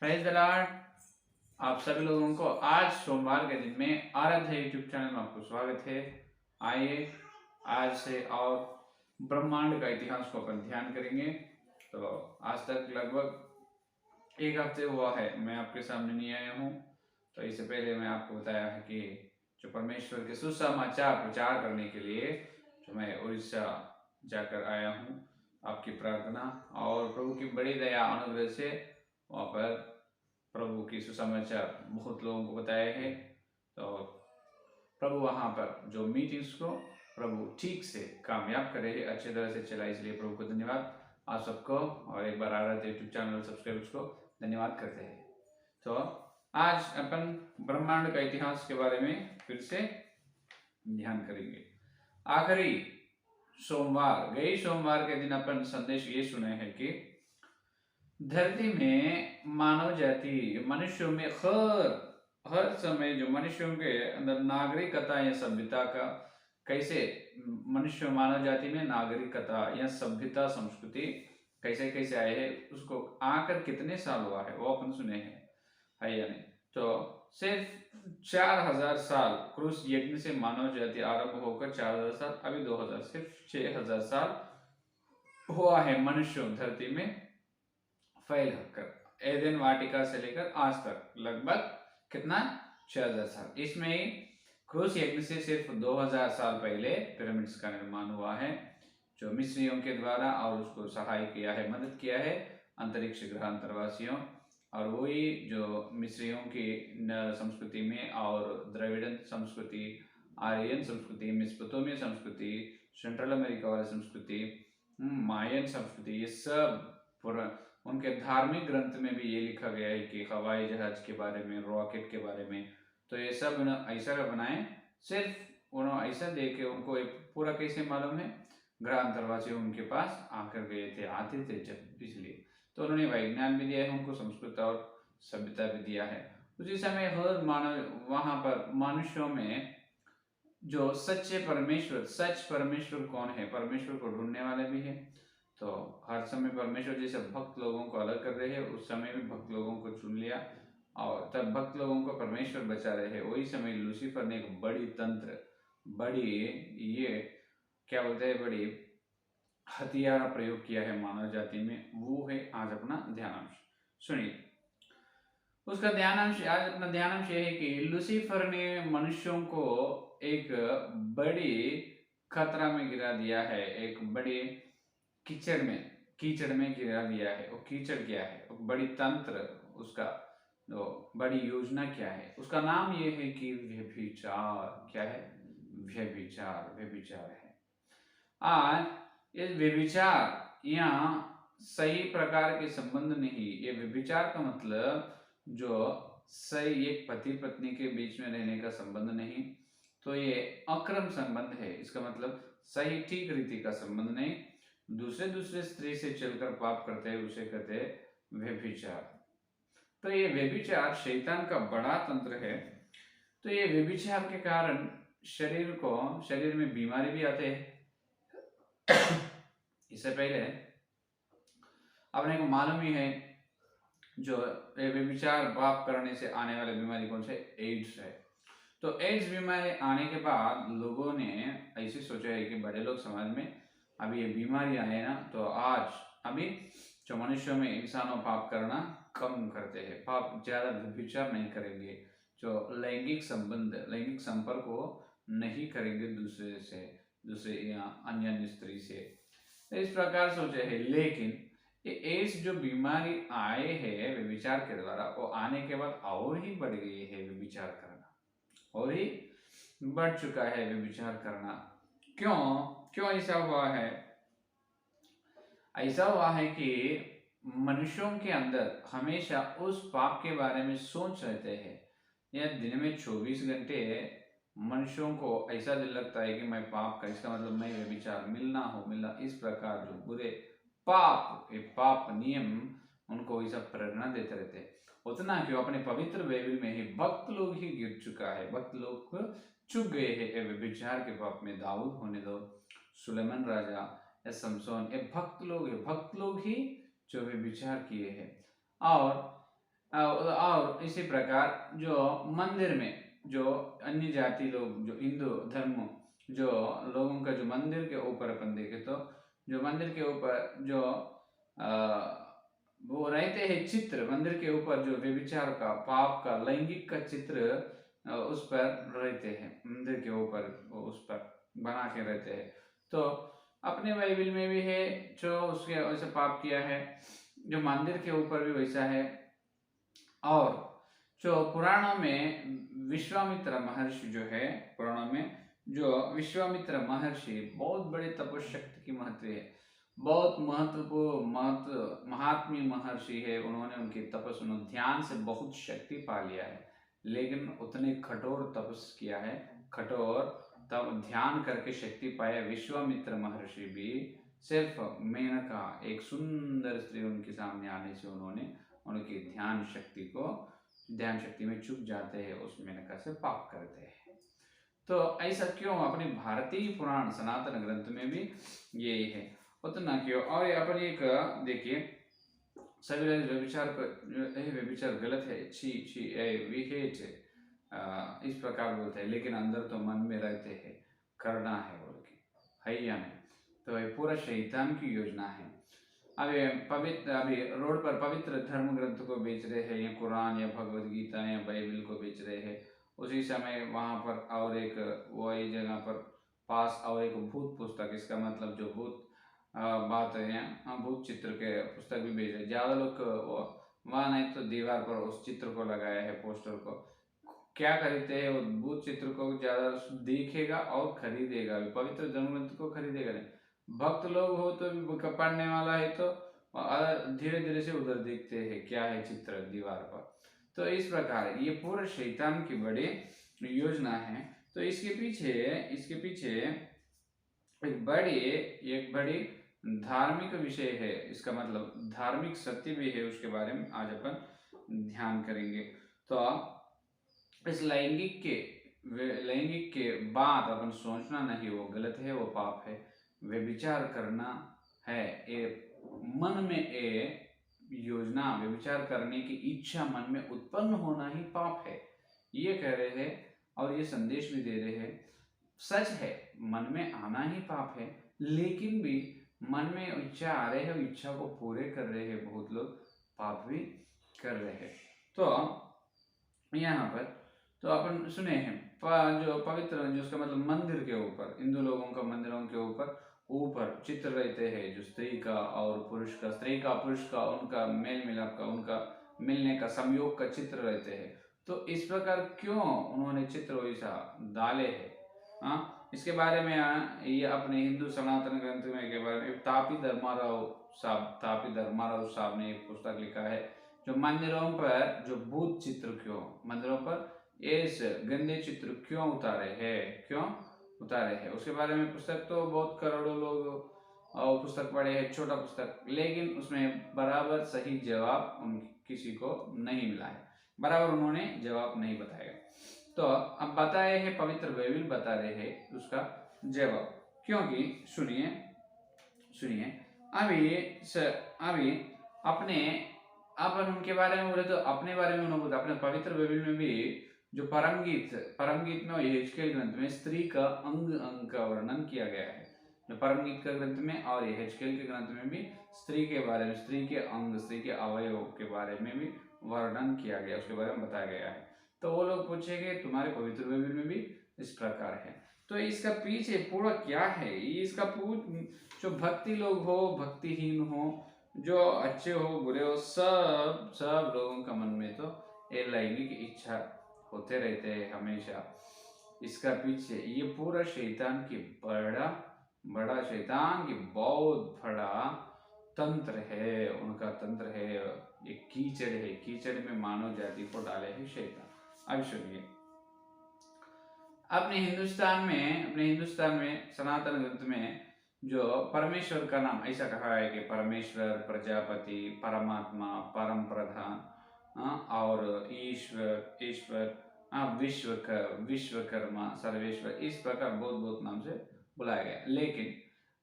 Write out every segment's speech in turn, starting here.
Praise the Lord. आप सभी लोगों को आज सोमवार के दिन में आराध्य यूट्यूब चैनल में आपको स्वागत है। आइए आज से और ब्रह्मांड का इतिहास को अपन ध्यान करेंगे। तो आज तक लगभग एक हफ्ते हुआ है मैं आपके सामने नहीं आया हूँ। तो इससे पहले मैं आपको बताया है कि जो परमेश्वर के सुसमाचार प्रचार करने के लिए जो मैं उड़ीसा जाकर आया हूँ, आपकी प्रार्थना और प्रभु की बड़ी दया अनुग्रह से वहाँ पर प्रभु की सुसमाचार बहुत लोगों को बताए हैं। तो प्रभु वहाँ पर जो मीटिंग्स को प्रभु ठीक से कामयाब करे, अच्छी तरह से चला, इसलिए प्रभु को धन्यवाद आप सबको। और एक बार आराध्य यूट्यूब चैनल सब्सक्राइबर्स को धन्यवाद करते हैं। तो आज अपन ब्रह्मांड का इतिहास के बारे में फिर से ध्यान करेंगे। आखिरी सोमवार, गई सोमवार के दिन अपन संदेश ये सुने हैं कि धरती में मानव जाति, मनुष्यों में हर समय जो मनुष्यों के अंदर नागरिकता या सभ्यता का कैसे मनुष्य मानव जाति में नागरिकता या सभ्यता संस्कृति कैसे कैसे आए हैं, उसको आकर कितने साल हुआ है वो अपन सुने हैं, है या नहीं। तो सिर्फ 4000 साल क्रूस यज्ञ से मानव जाति आरंभ होकर 4000 साल, अभी 2000, सिर्फ 6000 साल हुआ है मनुष्य धरती में फैल कर, एदेन वाटिका से लेकर आज तक लगभग कितना 6000 साल। इसमें ही क्रूस यज्ञ से सिर्फ 2000 साल पहले पिरामिड्स का निर्माण हुआ है, जो मिस्रियों के द्वारा, और उसको सहाय किया है, मदद किया है अंतरिक्ष ग्रहांतरवासियों। और वही जो मिस्रियों की संस्कृति में और द्रविड़न संस्कृति, आर्यन संस्कृति, मेसोपोटामिया संस्कृति, सेंट्रल अमेरिका वाली संस्कृति, मायन संस्कृति, ये सब उनके धार्मिक ग्रंथ में भी ये लिखा गया है कि हवाई जहाज के बारे में, रॉकेट के बारे में। तो ये सब ऐसा बनाए, सिर्फ उन्होंने ऐसा देखे, उनको एक पूरा कैसे मालूम है, ग्रहांतरवासी उनके पास आकर गए थे, आते थे जब, इसलिए तो उन्होंने वैज्ञान भी दिया है उनको, संस्कृत और सभ्यता भी दिया है। उसी समय हर मानव वहां पर मनुष्यों में जो सच्चे परमेश्वर, सच परमेश्वर कौन है, परमेश्वर को ढूंढने वाले भी है। तो हर समय परमेश्वर जैसे भक्त लोगों को अलग कर रहे हैं, उस समय भी भक्त लोगों को चुन लिया और तब भक्त लोगों को परमेश्वर बचा रहे हैं। वही समय लूसीफर ने एक बड़ी तंत्र, बड़ी ये क्या बोलते हैं, बड़ी हथियार प्रयोग किया है मानव जाति में। वो है आज अपना ध्यानांश, सुनिए उसका ध्यानांश। आज अपना ध्यानांश ये है कि लूसीफर ने मनुष्यों को एक बड़ी खतरा में गिरा दिया है, एक बड़ी कीचड़ में गिरा दिया है। वो कीचड़ क्या है, वो बड़ी तंत्र, उसका वो बड़ी योजना क्या है, उसका नाम ये है कि व्यभिचार। क्या है? व्यभिचार, व्यभिचार है। आज इस व्यभिचार या सही प्रकार के संबंध नहीं, ये व्यभिचार का मतलब जो सही एक पति पत्नी के बीच में रहने का संबंध नहीं, तो ये अक्रम संबंध है। इसका मतलब सही ठीक रीति का संबंध नहीं, दूसरे स्त्री से चलकर पाप करते हैं, उसे कहते हैं व्यभिचार। तो ये व्यभिचार शैतान का बड़ा तंत्र है। तो ये व्यभिचार के कारण शरीर में बीमारी भी आते हैं। इससे पहले अपने को मालूम ही है, जो व्यभिचार पाप करने से आने वाली बीमारी कौन से, एड्स है। तो एड्स बीमारी आने के बाद लोगों ने ऐसे सोचा है कि बड़े लोग समाज में अभी ये बीमारी आए ना, तो आज अभी जो मनुष्यों में इंसानों पाप करना कम करते हैं, पाप ज्यादा व्यभिचार नहीं करेंगे, जो लैंगिक संपर्क को नहीं करेंगे दूसरे या अन्य स्त्री से, तो इस प्रकार सोचे है। लेकिन ये एड्स जो बीमारी आए है व्यभिचार के द्वारा, वो आने के बाद और ही बढ़ गई है व्यभिचार करना, और ही बढ़ चुका है व्यभिचार करना। क्यों ऐसा हुआ है? ऐसा हुआ है कि मनुष्यों के अंदर हमेशा उस पाप के बारे में सोच रहते हैं। यह दिन में 24 घंटे मनुष्यों को ऐसा दिल लगता है कि मैं पाप का, इसका मतलब मैं व्यभिचार, मिलना, इस प्रकार जो बुरे पाप नियम उनको ऐसा प्रेरणा देते रहते हैं। उतना क्यों, अपने पवित्र बाइबल में ही भक्त लोग ही गिर चुका है, भक्त लोग चुक गए हैं व्यभिचार के पाप में। दाऊद होने दो, सुलेमान राजा या समसोन, ये भक्त लोग ही जो व्यभिचार किए हैं। और और इसी प्रकार जो मंदिर में जो अन्य जाति लोग, जो हिंदू धर्म जो लोगों का जो मंदिर के ऊपर अपन देखे तो जो मंदिर के ऊपर जो वो रहते हैं चित्र, मंदिर के ऊपर जो व्यभिचार का, पाप का, लैंगिक का चित्र उस पर रहते हैं, मंदिर के ऊपर उस पर बना के रहते हैं। तो अपने बाइबल में भी है जो उसके वैसे पाप किया है, जो मंदिर के ऊपर भी वैसा है। और जो पुराणों में विश्वामित्र महर्षि जो है, पुराणों में जो विश्वामित्र महर्षि बहुत बड़े तपशक्ति की महत्व है, बहुत महत्वपूर्ण महात्मी महर्षि है। उन्होंने उनकी तपस्या ध्यान से बहुत शक्ति पा लिया है, लेकिन उतने कठोर तपस किया है, कठोर तब ध्यान करके शक्ति पाया विश्वामित्र महर्षि भी। सिर्फ मेनका एक सुंदर स्त्री उनके सामने आने से उन्होंने उनकी ध्यान शक्ति में चुक जाते हैं, उस मेनका से पाप करते हैं। तो ऐसा क्यों? अपने भारतीय पुराण सनातन ग्रंथ में भी यही है, उतना क्यों? और अपन एक देखिए, सभी लोग व्यभिचार गलत है, छी छी वी हेट इस प्रकार बोलते हैं, लेकिन अंदर तो मन में रहते हैं करना है बोल के, है या नहीं? तो ये पूरा शैतान की योजना है। अभी रोड पर पवित्र धर्म ग्रंथ को बेच रहे हैं, या कुरान या भगवत गीता या बाइबल को बेच रहे हैं। उसी समय वहां पर और एक वही जगह पर पास और एक भूत पुस्तक, इसका मतलब जो भूत बात है, भूत चित्र के पुस्तक भी बेच रहे। ज्यादा लोग वहाँ नहीं तो दीवार पर उस चित्र को लगाया है, पोस्टर को। क्या खरीदते हैं? वो भूत चित्र को ज्यादा देखेगा और खरीदेगा भी, पवित्र धर्म ग्रंथ को खरीदेगा नहीं। भक्त लोग हो तो पढ़ने वाला है तो धीरे धीरे से उधर देखते हैं क्या है चित्र दीवार पर। तो इस प्रकार ये पूरा शैतान की बड़ी योजना है। तो इसके पीछे एक बड़ी धार्मिक विषय है, इसका मतलब धार्मिक सत्य भी है, उसके बारे में आज अपन ध्यान करेंगे। तो इस लैंगिक के बाद अपन सोचना नहीं, वो गलत है, वो पाप है। वे विचार करना है, ये मन में योजना, वे विचार करने की इच्छा मन में उत्पन्न होना ही पाप है, ये कह रहे हैं। और ये संदेश भी दे रहे हैं, सच है मन में आना ही पाप है, लेकिन भी मन में इच्छा आ रहे है, इच्छा को पूरे कर रहे हैं, बहुत लोग पाप भी कर रहे हैं। तो यहाँ पर तो अपन सुने हैं जो पवित्र, जो उसका मतलब मंदिर के ऊपर, हिंदू लोगों का मंदिरों के ऊपर चित्र रहते हैं, जो स्त्री का और पुरुष का, स्त्री का पुरुष का, उनका मेल मिलाप का, उनका मिलने का, संयोग का चित्र रहते हैं। तो इस प्रकार क्यों उन्होंने चित्र वैसा डाले हैं? इसके बारे में ये अपने हिंदू सनातन ग्रंथ में के बारे में तापी धर्माराव साहब ने एक पुस्तक लिखा है, जो मंदिरों पर जो भूत चित्र क्यों, मंदिरों पर इस गंदे चित्र क्यों उतारे हैं, उसके बारे में पुस्तक तो बहुत करोड़ों लोग पुस्तक पढ़े हैं, छोटा पुस्तक, लेकिन उसमें बराबर सही जवाब किसी को नहीं मिला है, बराबर उन्होंने जवाब नहीं बताया। तो अब बताए हैं, पवित्र बाइबल बता रहे हैं उसका जवाब, क्योंकि सुनिए अभी अपने अपन उनके बारे में बोले तो अपने बारे में उन्होंने, अपने पवित्र बाइबल में भी जो परम गीत में यहेजकेल ग्रंथ में स्त्री का अंग का वर्णन किया गया है, जो परम गीत का ग्रंथ में और यहेजकेल के ग्रंथ में भी स्त्री के बारे में, स्त्री के अंग, स्त्री के अवयव के बारे में भी वर्णन किया गया, उसके बारे में बताया गया है। तो वो लोग पूछेंगे तुम्हारे पवित्र बाइबल में भी इस प्रकार है, तो इसका पीछे पूरा क्या है? इसका जो भक्ति लोग हो, भक्तिहीन हो, जो अच्छे हो, बुरे हो, सब लोगों का मन में तो ये लैंगिक इच्छा होते रहते हैं हमेशा। इसका पीछे ये पूरा शैतान की बड़ा शैतान की बहुत बड़ा तंत्र है, उनका तंत्र है, एक कीचड़ में मानव जाति को डाले है शैतान। अब सुनिए, अपने हिंदुस्तान में सनातन ग्रंथ में जो परमेश्वर का नाम ऐसा कहा है कि परमेश्वर, प्रजापति, परमात्मा, परम प्रधान और ईश्वर विश्वकर्मा, सर्वेश्वर, इस प्रकार बहुत नाम से बुलाया गया। लेकिन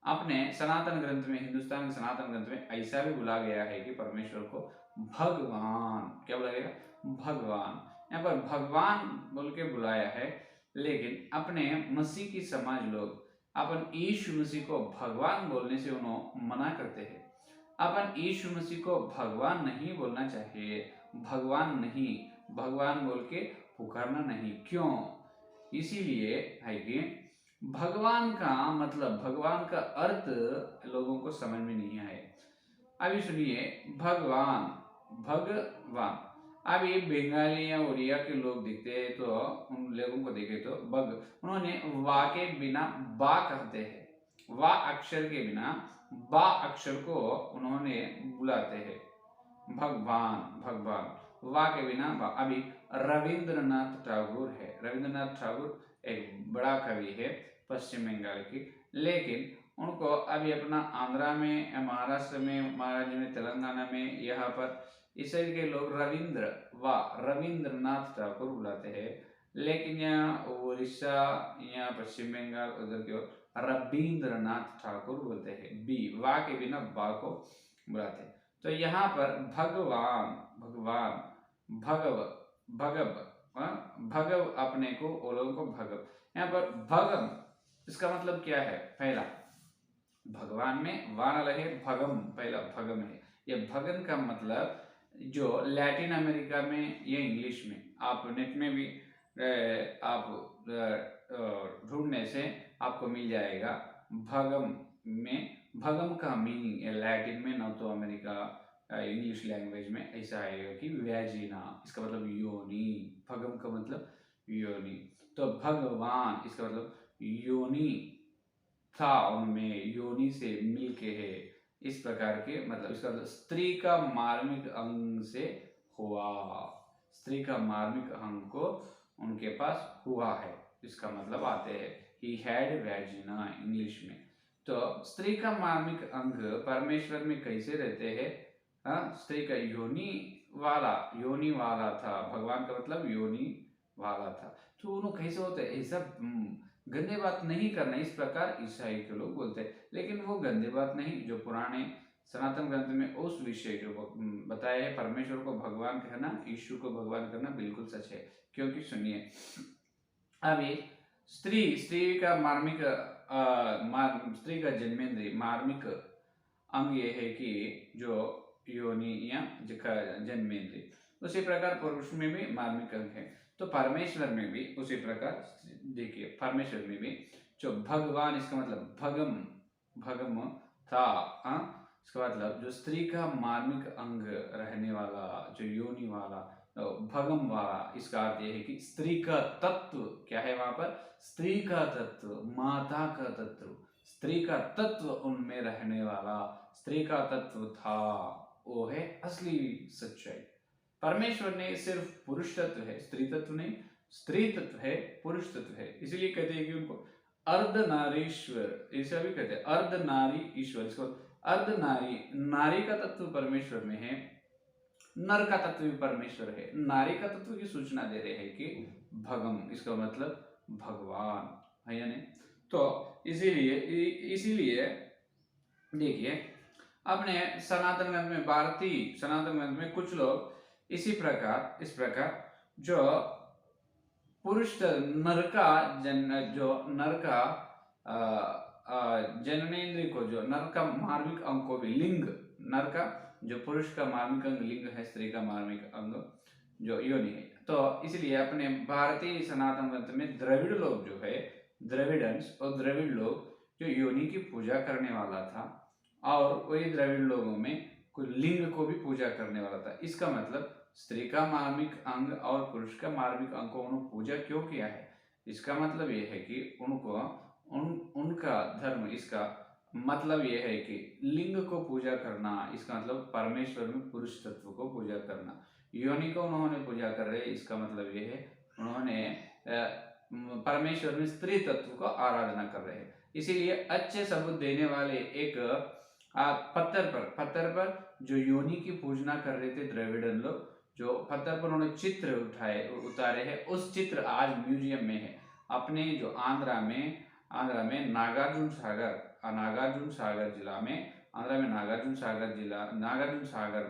अपने सनातन ग्रंथ में, हिंदुस्तान के सनातन ग्रंथ में ऐसा भी बुलाया गया है कि परमेश्वर को भगवान, क्या बोलेगा, भगवान। यहाँ पर भगवान बोल के बुलाया है, लेकिन अपने मसीह की समाज लोग अपन यीशु मसीह को भगवान बोलने से उन्होंने मना करते हैं। अपन यीशु मसीह को भगवान नहीं बोलना चाहिए, भगवान नहीं, भगवान बोल के पुकारना नहीं। क्यों? इसीलिए है कि भगवान का मतलब, भगवान का अर्थ लोगों को समझ में नहीं आए। अभी सुनिए, भगवान, भगवान। अब ये बंगाली या उड़िया के लोग दिखते हैं तो उन लोगों को देखे तो उन्होंने वा के बिना बा कहते हैं, वा अक्षर के बिना बा अक्षर को उन्होंने बुलाते हैं, भगवान, भगवान, वा के बिना बा। अभी रविंद्रनाथ टैगोर है, रविंद्रनाथ टैगोर एक बड़ा कवि है पश्चिम बंगाल की, लेकिन उनको अभी अपना आंध्रा में, महाराष्ट्र में, महाराष्ट्र में, तेलंगाना में, यहाँ पर इस साइड के लोग रविंद्रनाथ ठाकुर बुलाते हैं। लेकिन यहाँ उड़ीसा या पश्चिम बंगाल उधर की ओर रविंद्रनाथ ठाकुर बोलते हैं, बी, वा के बिना बा को बुलाते हैं। तो यहाँ पर भगवान, भगवान, भगव अपने को, वो लोगों को भगव। यहाँ पर भगम, इसका मतलब क्या है? पहला भगवान में वान अलग है, भगम पहला भगम है। ये भगन का मतलब जो लैटिन अमेरिका में, ये इंग्लिश में, आप नेट में भी आप ढूंढने से आपको मिल जाएगा। भगम में, भगम का मीनिंग लैटिन में, न तो अमेरिका इंग्लिश लैंग्वेज में ऐसा आएगा कि वैजिना, इसका मतलब योनि। भगम का मतलब योनि। तो भगवान इसका मतलब योनि था, उनमें योनि से मिलके है, इस प्रकार के मतलब। इसका मतलब स्त्री का मार्मिक अंग से हुआ, स्त्री का मार्मिक अंग को उनके पास हुआ है, इसका मतलब आते हैं ही हैड वैजिना इंग्लिश में। तो स्त्री का मार्मिक अंग परमेश्वर में कैसे रहते हैं? स्त्री का योनि वाला था, भगवान का मतलब योनि वाला था। तो उन्होंने कैसे होते हैं? ऐसा गंदे बात नहीं करना, इस प्रकार ईसाई के लोग बोलते हैं। लेकिन वो गंदे बात नहीं, जो पुराने सनातन ग्रंथ में उस विषय जो बताया है, परमेश्वर को भगवान कहना, यीशु को भगवान कहना बिल्कुल सच है। क्योंकि सुनिए, अभी स्त्री का मार्मिक स्त्री का जन्मेंद्रिय मार्मिक अंग ये है कि जो योनि या जन्मेंद्रिय, उसी प्रकार पुरुष में भी मार्मिक अंग है। तो परमेश्वर में भी उसी प्रकार देखिए, परमेश्वर में भी जो भगवान, इसका मतलब भगम था, इसका मतलब जो स्त्री का मार्मिक अंग रहने वाला, जो योनि वाला, भगम वाला, इसका अर्थ यह है कि स्त्री का तत्व क्या है? वहां पर स्त्री का तत्व, माता का तत्व, स्त्री का तत्व उनमें रहने वाला, स्त्री का तत्व था, वो है असली सच्चाई। परमेश्वर ने सिर्फ पुरुष तत्व है, स्त्री तत्व नहीं, स्त्री तत्व है, पुरुष तत्व है। इसलिए कहते हैं कि उनको अर्धनारीश्वर, ऐसा भी कहते हैं, अर्धनारी ईश्वर। इसको अर्धनारी, नारी का तत्व परमेश्वर में है, नर का तत्व भी परमेश्वर है। नारी का तत्व की सूचना दे रहे हैं कि भगम, इसका मतलब भगवान है या नहीं? तो इसीलिए देखिए, अपने सनातन ग्रंथ में, भारतीय सनातन ग्रंथ में कुछ लोग इस प्रकार जो पुरुष नर का जननेन्द्रिय को, जो नर का मार्मिक अंग को भी, लिंग, नर का जो पुरुष का मार्मिक अंग लिंग है, स्त्री का मार्मिक अंग जो योनि है। तो इसलिए अपने भारतीय सनातन ग्रंथ में द्रविड़ लोग जो है, द्रविडन्स और द्रविड़ लोग जो योनि की पूजा करने वाला था, और वही द्रविड़ लोगों में कोई लिंग को भी पूजा करने वाला था। इसका मतलब स्त्री का मार्मिक अंग और पुरुष का मार्मिक अंग को उन्होंने पूजा क्यों किया है? इसका मतलब यह है कि उनको उनका धर्म, इसका मतलब यह है कि लिंग को पूजा करना, इसका मतलब परमेश्वर में पुरुष तत्व को पूजा करना। योनि को उन्होंने पूजा कर रहे, इसका मतलब यह है उन्होंने परमेश्वर में स्त्री तत्व को आराधना कर रहे हैं। इसीलिए अच्छे सबूत देने वाले एक पत्थर पर जो योनि की पूजना कर रहे थे द्रविड़न लोग, जो पत्थर पर उन्होंने चित्र उतारे हैं, उस चित्र आज म्यूजियम में है। अपने जो आंध्रा में नागार्जुन सागर जिला में, आंध्रा में नागार्जुन सागर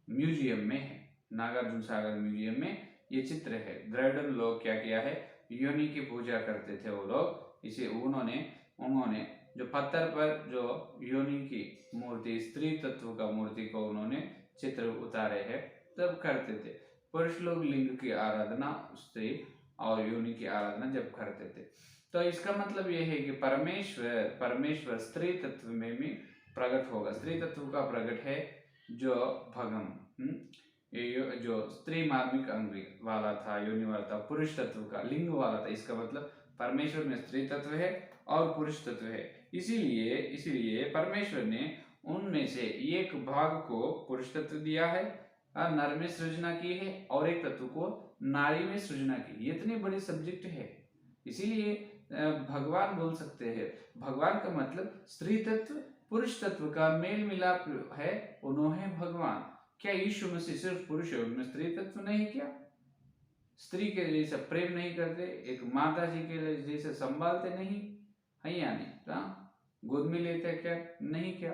म्यूजियम में है, नागार्जुन सागर म्यूजियम में ये चित्र है। द्रविड़न लोग क्या किया है, योनि की पूजा करते थे वो लोग, इसे उन्होंने जो पत्थर पर जो योनि की मूर्ति, स्त्री तत्व का मूर्ति को उन्होंने चित्र उतारे हैं, तब करते थे। पुरुष लोग लिंग की आराधना, स्त्री और योनि की आराधना जब करते थे। तो इसका मतलब यह है कि परमेश्वर स्त्री तत्व में भी प्रकट होगा। स्त्री तत्व का प्रकट है जो भगम, ये जो स्त्री मार्मिक अंग वाला था, योनि वाला था, पुरुष तत्व का लिंग वाला था। इसका मतलब परमेश्वर में स्त्री तत्व है और पुरुष तत्व है। इसीलिए परमेश्वर ने उनमें से एक भाग को पुरुष तत्व दिया है, नर में सृजना की है, और एक तत्व को नारी में सृजना की। ये इतनी बड़ी सब्जेक्ट है। इसीलिए भगवान बोल सकते हैं, भगवान का मतलब स्त्री तत्व पुरुष तत्व का मेल मिलाप है, उन्होंने भगवान। क्या यीशु मसीह सिर्फ पुरुष है, उनमें स्त्री तत्व नहीं? क्या स्त्री के जैसे प्रेम नहीं करते, एक माता जी के जैसे संभालते नहीं है या नहीं? गोद में लेते क्या नहीं? क्या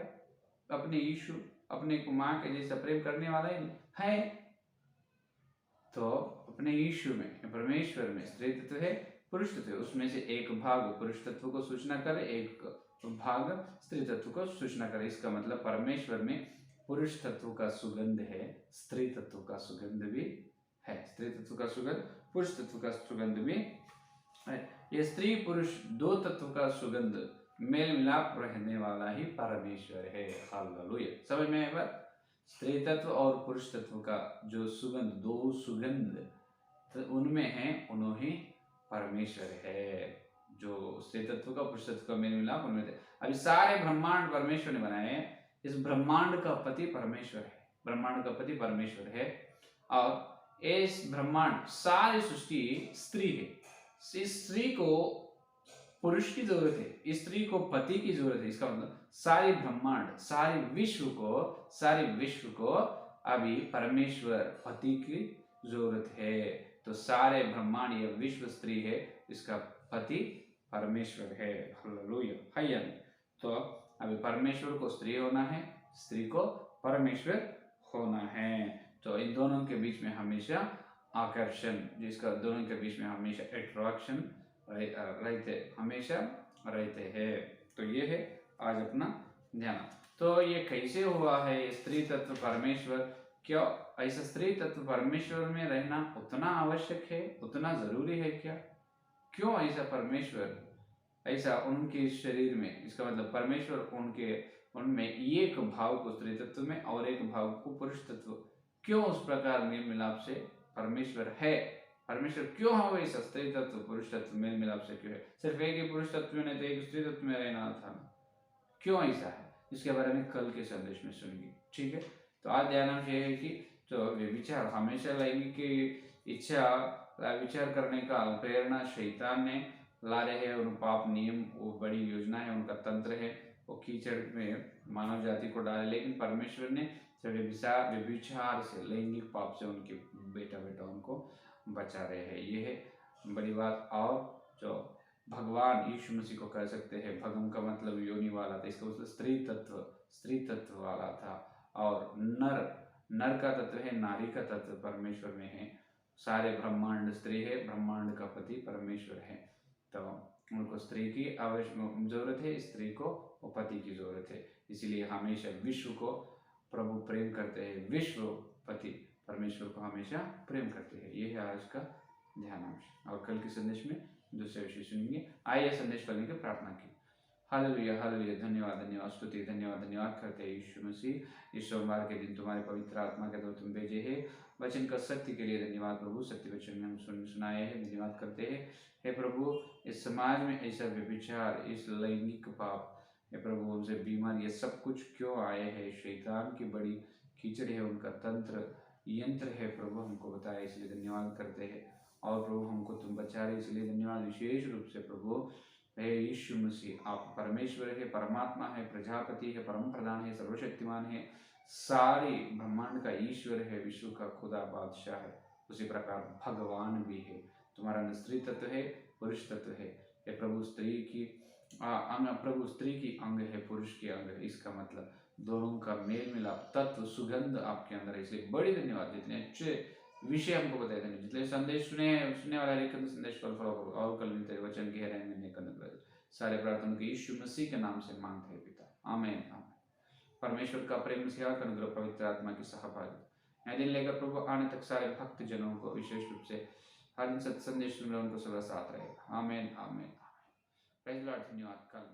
अपने यीशु अपने को माँ के जैसा प्रेम करने वाला ही नहीं है? तो अपने यीशु में, परमेश्वर में स्त्री तत्व है, पुरुष तत्व है, उसमें से एक भाग पुरुष तत्व को सूचना करे, एक भाग स्त्री तत्व को सूचना करे। इसका मतलब परमेश्वर में पुरुष तत्व का सुगंध है, स्त्री तत्व का सुगंध भी है। स्त्री तत्व का सुगंध, पुरुष तत्व का सुगंध भी है। ये स्त्री पुरुष दो तत्व का सुगंध मेल मिलाप रहने वाला ही परमेश्वर है। हालेलुया। समझ में आया बात? स्त्री तत्व और पुरुष तत्व का जो सुगंध, दो सुगंध तो उनमें है, उन्होंने परमेश्वर है। जो स्त्री तत्व का पुरुष तत्व का मेल मिलाप उनमें थे। अभी सारे ब्रह्मांड परमेश्वर ने बनाए हैं। इस ब्रह्मांड का पति परमेश्वर है, ब्रह्मांड का पति परमेश्वर है। और इस ब्रह्मांड सारी सृष्टि स्त्री है। इस स्त्री को पुरुष की जरूरत है, स्त्री को पति की जरूरत है। इसका मतलब सारी ब्रह्मांड, सारी विश्व को अभी परमेश्वर पति की जरूरत है। तो सारे ब्रह्मांड ये विश्व स्त्री है, इसका पति परमेश्वर है। हालेलुया। है या नहीं? तो अभी परमेश्वर को स्त्री होना है, स्त्री को परमेश्वर होना है। तो इन दोनों के बीच में हमेशा आकर्षण, जिसका दोनों के बीच में हमेशा अट्रैक्शन हमेशा रहते हैं। तो ये है आज अपना ध्यान। तो ये कैसे हुआ है स्त्री तत्व परमेश्वर? क्यों ऐसा स्त्री तत्व परमेश्वर में रहना उतना आवश्यक है, उतना जरूरी है क्या? क्यों ऐसा परमेश्वर ऐसा उनके शरीर में, इसका मतलब परमेश्वर उनमें एक भाव को स्त्री तत्व में और एक भाव को पुरुष तत्व, क्यों उस प्रकार मेल मिलाप से परमेश्वर है? परमेश्वर क्यों हो वैसा स्त्री तत्व पुरुष तत्व मेल मिलाप से क्यों है? सिर्फ एक ही पुरुष तत्व में, तो एक स्त्री तत्व में रहना था। क्यों ऐसा है? इसके बारे में कल के संदेश में सुनेंगे। ठीक है। तो आज ध्यान ये है कि जो विचार हमेशा लैंगिक की इच्छा विचार करने का प्रेरणा शैतान ने ला रहे हैं। उन पाप नियम वो बड़ी योजना है, उनका तंत्र है, वो कीचड़ में मानव जाति को डाले। लेकिन परमेश्वर ने व्यभिचार से, लैंगिक पाप से उनके बेटा उनको बचा रहे हैं। ये है बड़ी बात। और जो भगवान यीशु मसीह को कह सकते हैं, भगम का मतलब योनि वाला था, इसका मतलब स्त्री तत्व वाला था। और नर का तत्व है, नारी का तत्व परमेश्वर में है। सारे ब्रह्मांड स्त्री है, ब्रह्मांड का पति परमेश्वर है। तो उनको स्त्री की जरूरत है, स्त्री को पति की जरूरत है। इसीलिए हमेशा विश्व को प्रभु प्रेम करते हैं, विश्व पति परमेश्वर को हमेशा प्रेम करते हैं। ये है आज का ध्यानांश। और कल के संदेश में दूसरे विषय सुनेंगे। आइए संदेश पढ़ने की प्रार्थना की। Hallelujah hallelujah. धन्यवाद स्तुति धन्यवाद करते हैं यीशु मसीह। इस सोमवार के दिन तुम्हारे पवित्र आत्मा के द्वारा तुम भेजे हैं, वचन का सत्य के लिए धन्यवाद प्रभु। सत्य वचन में हम सुनाए हैं, धन्यवाद करते हैं। हे प्रभु, इस समाज में ऐसा व्यभिचार, इस लैंगिक पाप, हे प्रभु उनसे बीमार, ये सब कुछ क्यों आए हैं? शैतान की बड़ी कीचड़ है, उनका तंत्र यंत्र है प्रभु, हमको बताया, इसलिए धन्यवाद करते हैं। और प्रभु हमको तुम बचा रहे, इसलिए धन्यवाद विशेष रूप से प्रभु। हे यीशु मसीह, आप परमेश्वर है, परमात्मा है, प्रजापति है, परम प्रधान है, सर्वशक्तिमान है, सारी ब्रह्मांड का ईश्वर है, विश्व का खुदा बादशाह है। उसी प्रकार भगवान भी है। तुम्हारा स्त्री तत्व है, पुरुष तत्व है। हे प्रभु, स्त्री की अंग है, पुरुष की अंग है। इसका मतलब दोनों का मेल मिलाप, तत्व, सुगंध आपके अंदर है। इसलिए बड़ी धन्यवाद, जितने अच्छे विषय हमको बताए थे, जितने संदेश सुनने वाला एक संदेश पर फॉलो करो और कल तेरे वचन की गहराई में करने सारे प्रार्थना के यीशु मसीह के नाम से मांगते हैं पिता, आमीन आमीन। परमेश्वर का प्रेम, सेवा का अनुग्रह, पवित्र आत्मा की सहभागिता यह दिन लेकर प्रभु आने तक सारे भक्त जनों को विशेष रूप से हर दिन सत्संदेश सुन रहे उनको सदा साथ रहेगा, आमीन आमीन। प्रेज लॉर्ड, धन्यवाद। कल